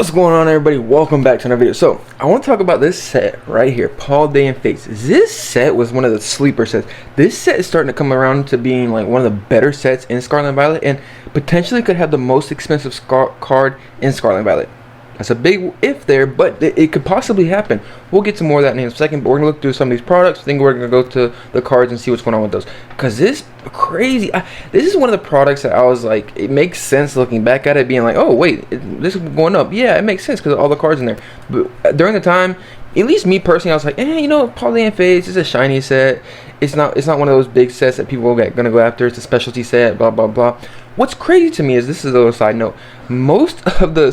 What's going on, everybody? Welcome back to another video. So I want to talk about this set right here, Paldean Fates. This set was one of the sleeper sets. This set is starting to come around to being like one of the better sets in Scarlet and Violet, and potentially could have the most expensive card in Scarlet and Violet. That's a big if there, but it could possibly happen. We'll get to more of that in a second, but we're gonna look through some of these products. I think we're gonna go to the cards and see what's going on with those, because this crazy. This is one of the products that I was like, it makes sense looking back at it, being like, oh wait, this is going up. Yeah, it makes sense because of all the cards in there. But during the time, at least me personally, I was like, you know, Paldean Fates is a shiny set. It's not one of those big sets that people are gonna go after. It's a specialty set. Blah blah blah. What's crazy to me is, this is a little side note. Most of the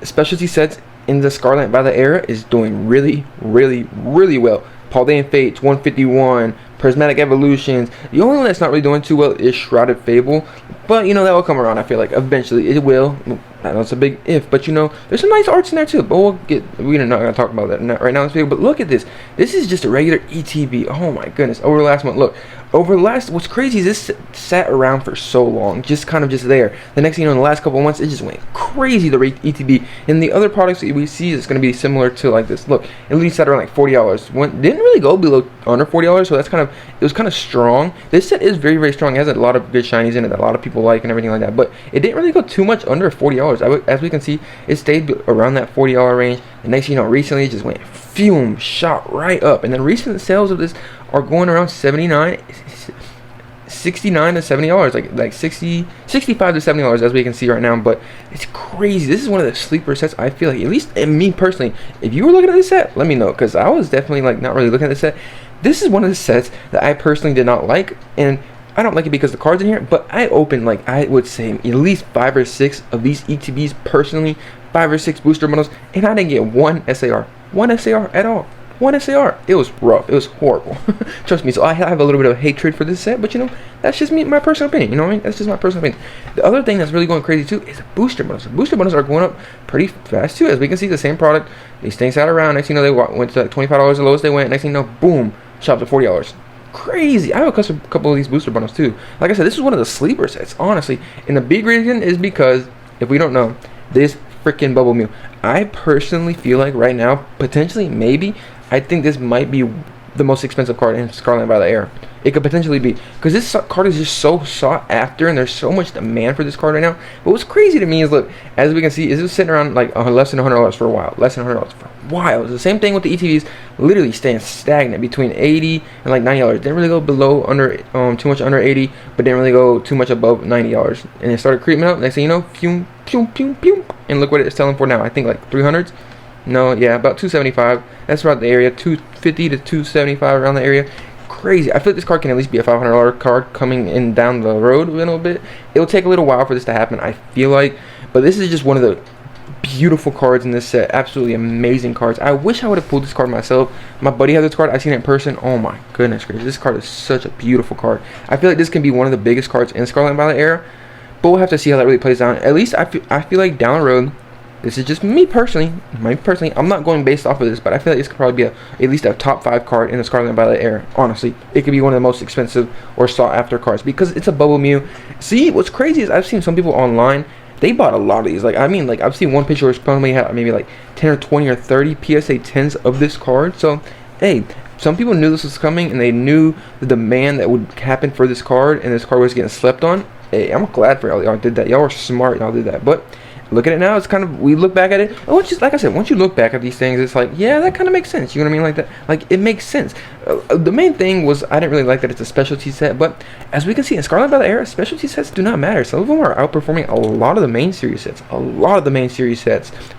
specialty sets in the Scarlet and Violet era is doing really well. Paldean Fates, 151, Prismatic Evolutions. The only one that's not really doing too well is Shrouded Fable, but you know, that will come around. I feel like eventually it will. I know it's a big if, but you know, there's some nice arts in there too. But we're not gonna talk about that right now in this video. But look at this. This is just a regular ETB. Oh my goodness. Over the last month, look. What's crazy is this sat around for so long, just there. The next thing you know, in the last couple of months, it just went crazy, the ETB. And the other products that we see is going to be similar to like this. Look, it literally sat around like $40. Didn't really go below under $40, so it was kind of strong. This set is very strong. It has a lot of good shinies in it that a lot of people like and everything like that. But it didn't really go too much under $40. As we can see, it stayed around that $40 range. The next thing you know, recently it just went shot right up. And then recent sales of this are going around $69 to $70, like 60 $65 to $70, as we can see right now. But it's crazy. This is one of the sleeper sets. I feel like, at least in me personally, if you were looking at this set, let me know, because I was definitely like not really looking at this set. This is one of the sets that I personally did not like, and I don't like it because the cards in here, but I opened, like, I would say at least 5 or 6 of these ETBs personally, 5 or 6 booster bundles, and I didn't get one SAR at all. One SAR. It was rough. It was horrible. Trust me. So I have a little bit of hatred for this set, but you know, that's just my personal opinion. You know what I mean? That's just my personal opinion. The other thing that's really going crazy too is the booster bundles. The booster bundles are going up pretty fast too. As we can see, the same product, these things sat around. Next thing you know, they went to like $25, the lowest they went. Next thing you know, boom, shot to $40. Crazy. I have a couple of these booster bundles too. Like I said, this is one of the sleeper sets, honestly. And the big reason is because, if we don't know, this freaking Bubble Mew, I personally feel like right now, potentially, maybe, I think this might be the most expensive card in Scarlet and Violet era. It could potentially be, because this card is just so sought after, and there's so much demand for this card right now. But what's crazy to me is, look, as we can see, is it was sitting around like less than $100 for a while. Less than $100 for a while. It's the same thing with the ETVs, literally staying stagnant between $80 and like $90. Didn't really go below too much under 80, but didn't really go too much above $90. And it started creeping up. Next thing you know, pew, and look what it's selling for now. I think like 300s. No, yeah, about 275. That's about the area. 250 to 275 around the area. Crazy. I feel like this card can at least be a $500 card coming in down the road a little bit. It'll take a little while for this to happen, I feel like, but this is just one of the beautiful cards in this set. Absolutely amazing cards. I wish I would have pulled this card myself. My buddy had this card. I've seen it in person. Oh my goodness gracious, this card is such a beautiful card. I feel like this can be one of the biggest cards in Scarlet and Violet era, but we'll have to see how that really plays out. At least I feel like down the road, this is just me personally. I'm not going based off of this, but I feel like this could probably be at least a top 5 card in the Scarlet and Violet era. Honestly, it could be one of the most expensive or sought after cards because it's a Bubble Mew. See, what's crazy is I've seen some people online, they bought a lot of these. Like, I mean, like, I've seen one picture where it's probably had maybe like 10 or 20 or 30 PSA 10s of this card. So, hey, some people knew this was coming, and they knew the demand that would happen for this card, and this card was getting slept on. Hey, I'm glad for y'all did that. Y'all were smart, y'all did that. But look at it now. It's kind of, we look back at it. Like I said, once you look back at these things, it's like, yeah, that kind of makes sense. You know what I mean? Like that, like it makes sense. The main thing was I didn't really like that it's a specialty set, but as we can see in Scarlet and Violet era, specialty sets do not matter. Some of them are outperforming a lot of the main series sets.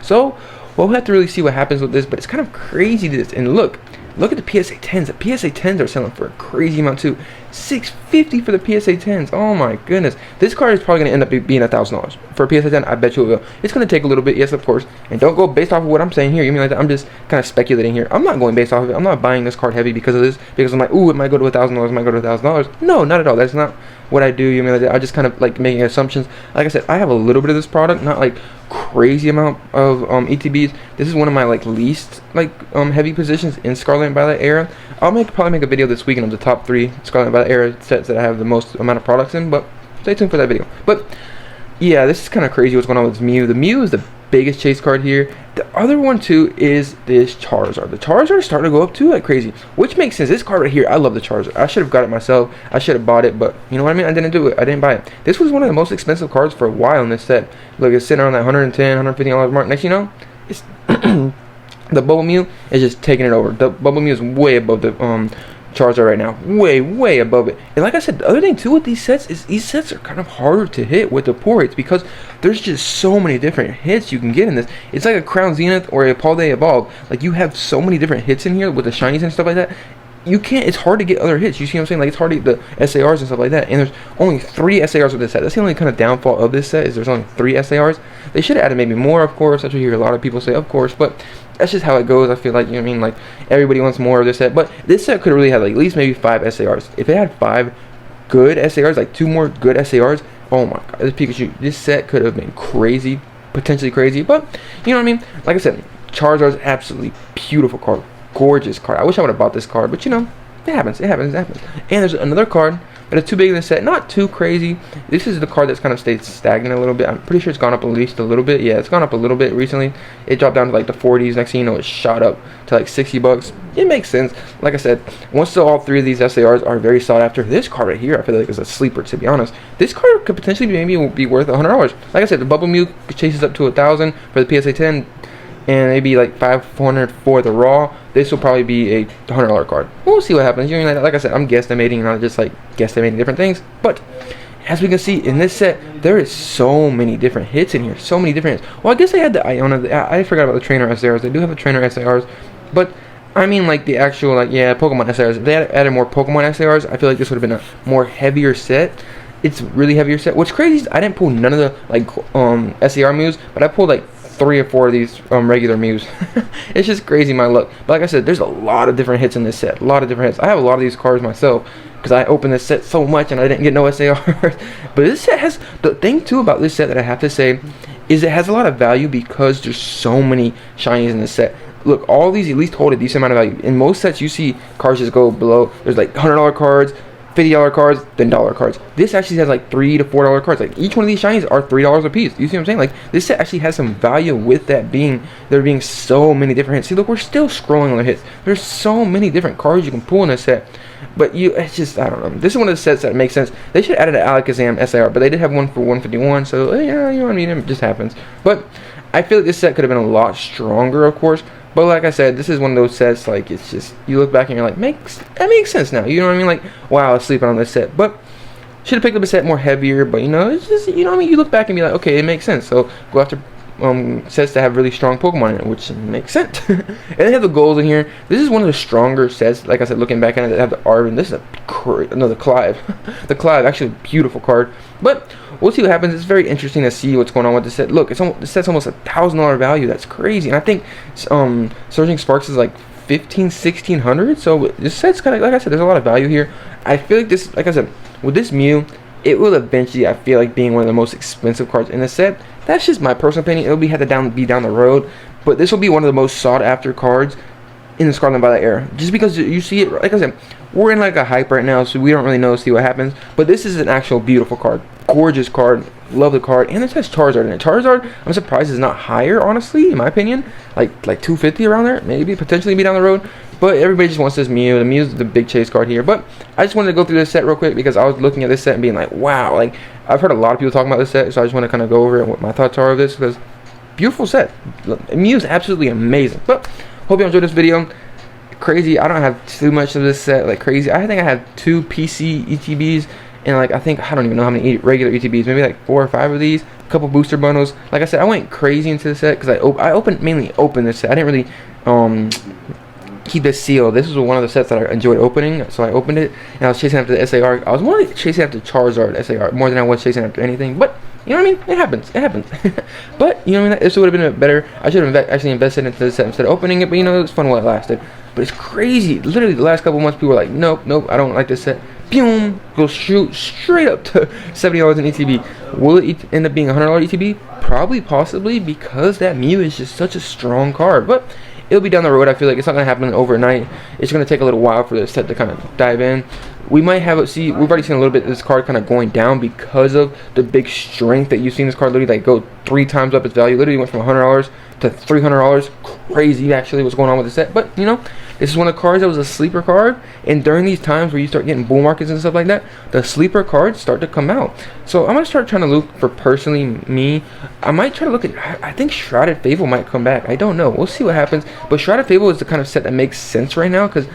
So we'll have to really see what happens with this. But it's kind of crazy this. And look at the PSA 10s. The PSA 10s are selling for a crazy amount too. $650 for the PSA 10s. Oh my goodness. This card is probably going to end up being $1,000. For a PSA 10, I bet you it will. It's going to take a little bit, yes, of course. And don't go based off of what I'm saying here. You mean like that? I'm just kind of speculating here. I'm not going based off of it. I'm not buying this card heavy because of this. Because I'm like, ooh, it might go to $1,000. It might go to $1,000. No, not at all. That's not what I do. You mean like that? I just kind of like making assumptions. Like I said, I have a little bit of this product, not like crazy amount of ETBs. This is one of my like least like heavy positions in Scarlet and Violet era. I'll probably make a video this weekend of the top 3 Scarlet and Violet era sets that I have the most amount of products in, but stay tuned for that video. But yeah, this is kind of crazy what's going on with this Mew. The Mew is the biggest chase card here. The other one too is this Charizard. The Charizard is starting to go up too like crazy, which makes sense. This card right here, I love the Charizard. I should have got it myself. I should have bought it, but you know what I mean? I didn't do it. I didn't buy it. This was one of the most expensive cards for a while in this set. Look, it's sitting around that $110, $150 mark. Next, you know, it's the Bubble Mew is just taking it over. The Bubble Mew is way above the Charizard right now, way above it. And like I said, the other thing too with these sets is these sets are kind of harder to hit with the pull rates because there's just so many different hits you can get in this. It's like a Crown Zenith or a Paldean Evolve. Like, you have so many different hits in here with the shinies and stuff like that. You can't, it's hard to get other hits. You see what I'm saying? Like, it's hard to get the SARs and stuff like that. And there's only 3 SARs with this set. That's the only kind of downfall of this set, is there's only 3 SARs. They should have added maybe more, of course. That's what you hear a lot of people say, of course, but that's just how it goes. I feel like, you know what I mean, like, everybody wants more of this set, but this set could really have like at least maybe 5 SARs. If it had 5 good SARs, like 2 more good SARs, oh my god, this Pikachu, this set could have been crazy, potentially crazy. But you know what I mean, like I said, Charizard's absolutely beautiful card, gorgeous card. I wish I would have bought this card, but you know, it happens. And there's another card that is too big in the set, not too crazy. This is the card that's kind of stayed stagnant a little bit. I'm pretty sure it's gone up at least a little bit. Yeah, it's gone up a little bit recently. It dropped down to like the 40s. Next thing you know, it shot up to like $60. It makes sense. Like I said, once all 3 of these SARs are very sought after, this card right here, I feel like is a sleeper, to be honest. This card could potentially maybe be worth $100. Like I said, the Bubble Mew chases up to 1,000 for the PSA 10. And maybe like $500 for the raw. This will probably be a $100 card. We'll see what happens. You know, like I said, I'm guesstimating, not just like guesstimating different things. But as we can see in this set, there is so many different hits in here. So many different hits. Well, I guess they had the Iona. I forgot about the trainer SARs. They do have the trainer SARs, but I mean, like the actual, like, yeah, Pokemon SARs. If they had added more Pokemon SARs, I feel like this would have been a more heavier set. It's really heavier set. What's crazy is I didn't pull none of the like SAR moves, but I pulled like 3 or 4 of these regular Mews. It's just crazy, my luck. But like I said, there's a lot of different hits in this set. A lot of different hits. I have a lot of these cards myself because I opened this set so much and I didn't get no SARs. But this set has, the thing too about this set that I have to say is it has a lot of value because there's so many shinies in this set. Look, all these at least hold a decent amount of value. In most sets, you see cards just go below. There's like $100 cards, $50 cards, then dollar cards. This actually has like $3 to $4 cards. Like, each one of these shinies are $3 a piece. You see what I'm saying? Like, this set actually has some value with that being there being so many different hits. See, look, we're still scrolling on the hits. There's so many different cards you can pull in this set. But it's just, I don't know. This is one of the sets that makes sense. They should have added an Alakazam SAR, but they did have one for 151. So yeah, you know what I mean. It just happens. But I feel like this set could have been a lot stronger, of course. But like I said, this is one of those sets, like, it's just, you look back and you're like, that makes sense now. You know what I mean? Like, wow, I was sleeping on this set. But should have picked up a set more heavier. But, you know, it's just, you know what I mean? You look back and be like, okay, it makes sense. So go after sets that have really strong Pokemon in it, which makes sense. And they have the goals in here. This is one of the stronger sets, like I said, looking back at it, that have the Arvin. This is another Clive. The Clive, actually a beautiful card. But we'll see what happens. It's very interesting to see what's going on with this set. Look, this set's almost $1,000 value. That's crazy. And I think Surging Sparks is like $1,500-$1,600. So this set's kind of, like I said, there's a lot of value here. I feel like this, like I said, with this Mew, it will eventually, I feel like, being one of the most expensive cards in the set. That's just my personal opinion. It'll be down the road, but this will be one of the most sought after cards in the Scarlet and Violet era. Just because you see it, like I said, we're in like a hype right now, so we don't really know, see what happens. But this is an actual beautiful card, gorgeous card. Love the card, and it has Charizard in it. Charizard, I'm surprised is not higher, honestly, in my opinion. Like 250 around there, maybe potentially be down the road. But everybody just wants this Mew. The Mew's the big chase card here. But I just wanted to go through this set real quick because I was looking at this set and being like, wow, like I've heard a lot of people talking about this set, so I just want to kind of go over it and what my thoughts are of this, because beautiful set. Mew's absolutely amazing. But hope you enjoyed this video. Crazy, I don't have too much of this set, like crazy. I think I have 2 PC ETBs and like I don't even know how many regular ETBs, maybe like 4 or 5 of these, a couple booster bundles. Like I said, I went crazy into the set because I mainly opened this set. I didn't really keep this sealed. This was one of the sets that I enjoyed opening, so I opened it and I was chasing after the SAR. I was more like chasing after Charizard SAR more than I was chasing after anything. But you know what I mean? It happens. But you know what I mean? This would have been better. I should have actually invested into this set instead of opening it. But you know, it was fun while it lasted. But it's crazy. Literally, the last couple months, people were like, nope, I don't like this set. Boom, go shoot straight up to $70 in ETB. Will it end up being a $100 ETB? Probably, possibly, because that Mew is just such a strong card. But it'll be down the road. I feel like it's not going to happen overnight. It's going to take a little while for this set to kind of dive in. we might have we've already seen a little bit of this card kind of going down because of the big strength that you've seen this card literally like go 3 times up its value. Literally went from $100 to $300. Crazy actually what's going on with the set. But you know, this is one of the cards that was a sleeper card, and during these times where you start getting bull markets and stuff like that, the sleeper cards start to come out. So I'm gonna start trying to look for, personally me, I might try to look at, I think Shrouded Fable might come back. I don't know, we'll see what happens. But Shrouded Fable is the kind of set that makes sense right now because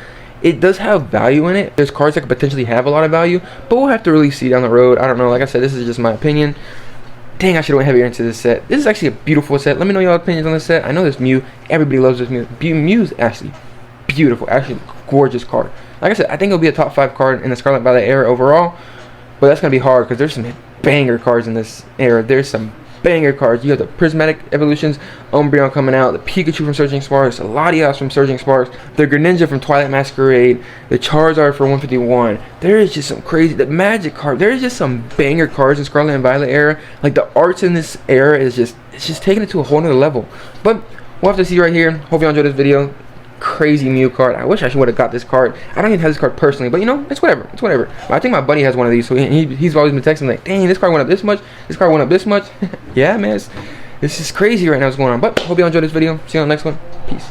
it does have value in it. There's cards that could potentially have a lot of value, but we'll have to really see down the road. I don't know, like I said, this is just my opinion. Dang, I should have went heavier into this set. This is actually a beautiful set. Let me know your opinions on this set. I know this Mew, everybody loves this Mew. Mew's actually beautiful, actually gorgeous card. Like I said, I think it'll be a top 5 card in the Scarlet Violet era overall, but that's gonna be hard because there's some banger cards in this era. There's some banger cards. You have the Prismatic Evolutions, Umbreon coming out, the Pikachu from Surging Sparks, the Latias from Surging Sparks, the Greninja from Twilight Masquerade, the Charizard for 151. There is just some crazy, the Magic card. There is just some banger cards in Scarlet and Violet era. Like the arts in this era is just, it's just taking it to a whole nother level. But we'll have to see right here. Hope you enjoyed this video. Crazy Mew card. I wish I would have got this card. I don't even have this card personally, but you know, it's whatever. It's whatever. But I think my buddy has one of these, so he's always been texting me like, dang, this card went up this much. This card went up this much. Yeah, man. This is crazy right now what's going on. But hope you enjoyed this video. See you on the next one. Peace.